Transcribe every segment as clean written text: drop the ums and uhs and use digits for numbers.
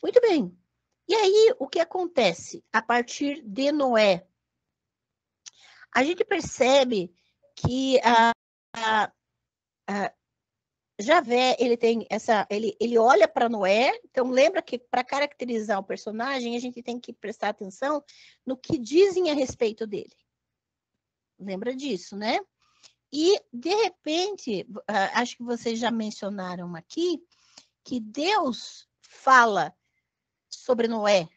Muito bem. E aí, o que acontece a partir de Noé? A gente percebe que Javé, ele tem ele olha para Noé, então lembra que para caracterizar o personagem, a gente tem que prestar atenção no que dizem a respeito dele. Lembra disso, né? E, de repente, acho que vocês já mencionaram aqui, que Deus fala sobre Noé.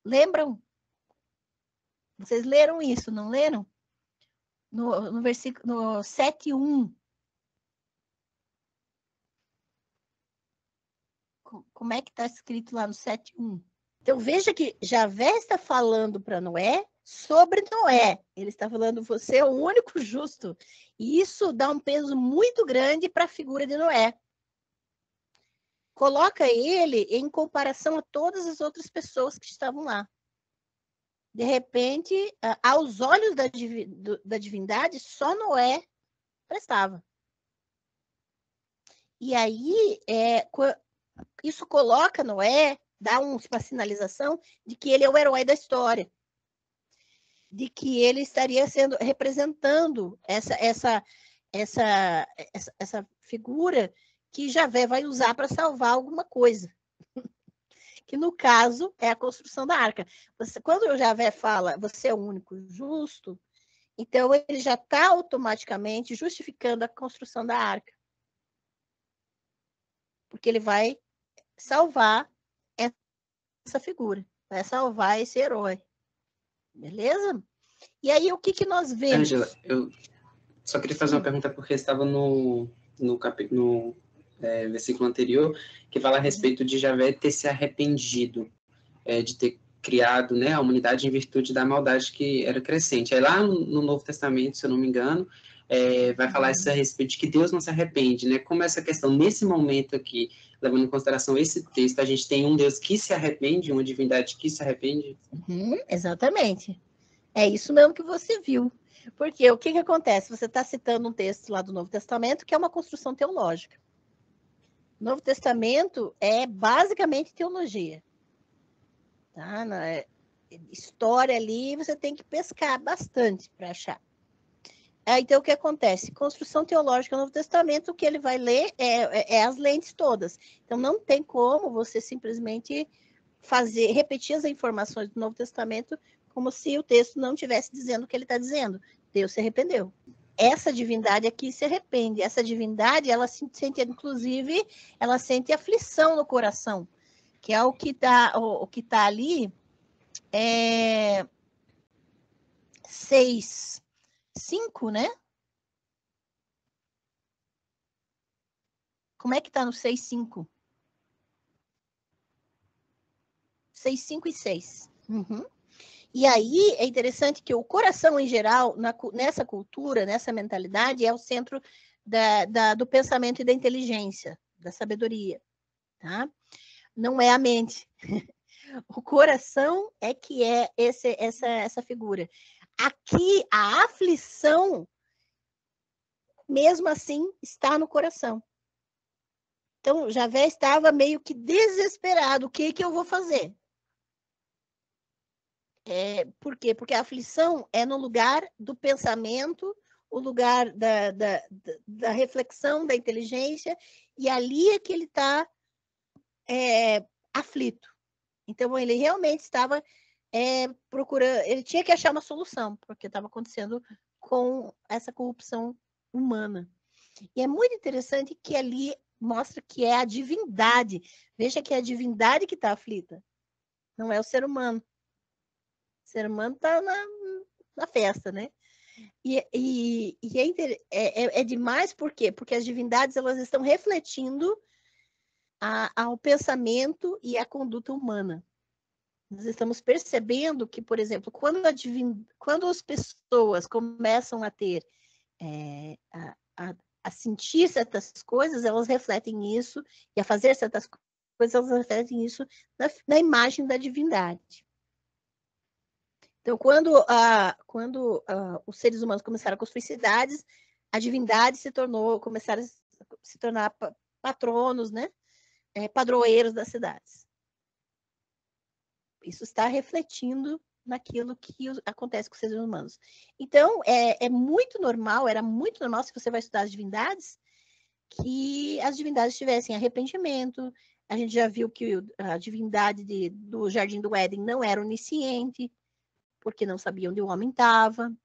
Lembram? Vocês leram isso, não leram? No versículo no 7:1. Como é que está escrito lá no 7:1? Então, veja que Javé está falando para Noé sobre Noé. Ele está falando, você é o único justo. E isso dá um peso muito grande para a figura de Noé. Coloca ele em comparação a todas as outras pessoas que estavam lá. De repente, aos olhos da divindade, só Noé prestava. E aí, isso coloca Noé, dá uma sinalização de que ele é o herói da história. De que ele estaria representando essa figura que Javé vai usar para salvar alguma coisa. Que, no caso, é a construção da arca. Quando o Javé fala, você é o único justo, então ele já está automaticamente justificando a construção da arca. Porque ele vai salvar essa figura, vai salvar esse herói. Beleza? E aí, o que nós vemos? Ângela, eu só queria fazer uma pergunta, porque estava no versículo anterior, que fala a respeito de Javé ter se arrependido, de ter criado, né, a humanidade em virtude da maldade que era crescente. Aí lá no Novo Testamento, se eu não me engano, vai falar isso a respeito de que Deus não se arrepende, né? Como essa questão, nesse momento aqui, levando em consideração esse texto, a gente tem um Deus que se arrepende, uma divindade que se arrepende? Exatamente. É isso mesmo que você viu. Porque o que acontece? Você está citando um texto lá do Novo Testamento, que é uma construção teológica. O Novo Testamento é basicamente teologia. Tá? História ali, você tem que pescar bastante para achar. Então, o que acontece? Construção teológica no Novo Testamento, o que ele vai ler é as lentes todas. Então, não tem como você simplesmente repetir as informações do Novo Testamento como se o texto não estivesse dizendo o que ele está dizendo. Deus se arrependeu. Essa divindade aqui se arrepende. Essa divindade, ela sente, inclusive, ela sente aflição no coração, que é o que tá ali, 6:5, né? Como é que está no 6:5? 6:5 e 6. Uhum. E aí é interessante que o coração, em geral, nessa cultura, nessa mentalidade, é o centro do pensamento e da inteligência, da sabedoria. Tá? Não é a mente. O coração é que é essa figura. Aqui, a aflição, mesmo assim, está no coração. Então, Javé estava meio que desesperado. O que eu vou fazer? Por quê? Porque a aflição é no lugar do pensamento, o lugar da reflexão, da inteligência, e ali é que ele está aflito. Então, ele realmente estava procurando, ele tinha que achar uma solução, porque estava acontecendo com essa corrupção humana. E é muito interessante que ali mostra que é a divindade. Veja que é a divindade que está aflita, não é o ser humano. O ser humano está na festa, né? E é demais, por quê? Porque as divindades, elas estão refletindo ao pensamento e à conduta humana. Nós estamos percebendo que, por exemplo, quando as pessoas começam a ter, a sentir certas coisas, elas refletem isso, e a fazer certas coisas, elas refletem isso na imagem da divindade. Então, quando os seres humanos começaram a construir cidades, a divindade começaram a se tornar patronos, né? padroeiros das cidades. Isso está refletindo naquilo que acontece com os seres humanos. Então, era muito normal, se você vai estudar as divindades, que as divindades tivessem arrependimento. A gente já viu que a divindade do Jardim do Éden não era onisciente, porque não sabia onde o homem estava.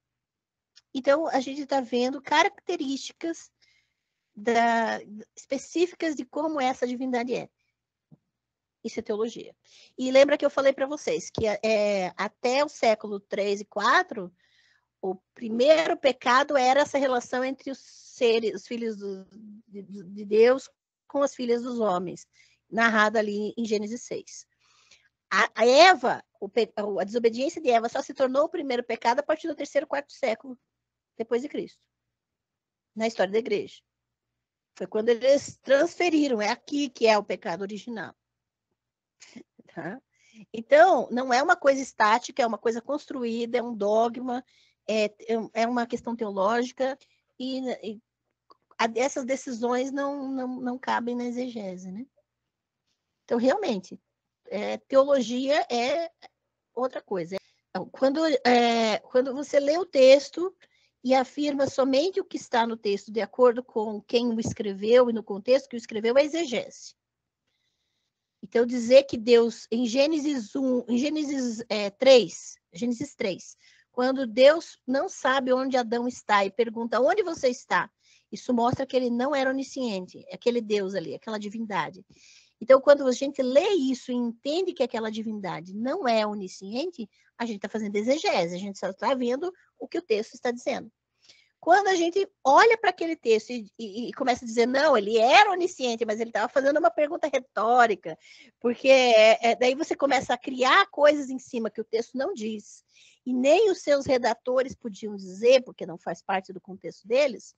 Então, a gente está vendo características específicas de como essa divindade é. Isso é teologia. E lembra que eu falei para vocês que até o século 3 e 4, o primeiro pecado era essa relação entre os filhos de Deus com as filhas dos homens, narrada ali em Gênesis 6. A Eva, a desobediência de Eva só se tornou o primeiro pecado a partir do 3º, 4º século depois de Cristo, na história da igreja. Foi quando eles transferiram, é aqui que é o pecado original. Tá? Então, não é uma coisa estática, é uma coisa construída, é um dogma, é uma questão teológica, e essas decisões não cabem na exegese, né? Então, realmente, teologia é outra coisa. Quando você lê o texto e afirma somente o que está no texto de acordo com quem o escreveu e no contexto que o escreveu, é exegese. Então, dizer que Deus, em Gênesis 3, quando Deus não sabe onde Adão está e pergunta onde você está, isso mostra que ele não era onisciente, aquele Deus ali, aquela divindade. Então, quando a gente lê isso e entende que aquela divindade não é onisciente, a gente está fazendo exegese, a gente só está vendo o que o texto está dizendo. Quando a gente olha para aquele texto e começa a dizer, não, ele era onisciente, mas ele estava fazendo uma pergunta retórica, porque daí você começa a criar coisas em cima que o texto não diz, e nem os seus redatores podiam dizer, porque não faz parte do contexto deles.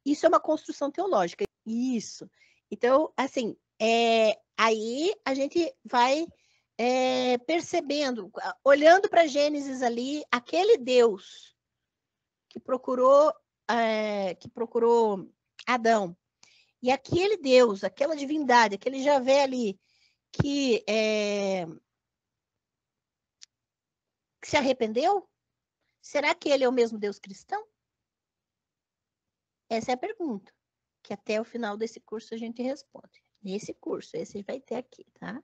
Isso é uma construção teológica. Isso. Então, assim, aí a gente vai percebendo, olhando para Gênesis ali, aquele Deus que procurou Adão. E aquele Deus, aquela divindade, aquele Javé ali, que se arrependeu? Será que ele é o mesmo Deus cristão? Essa é a pergunta, que até o final desse curso a gente responde. Nesse curso, esse vai ter aqui, tá?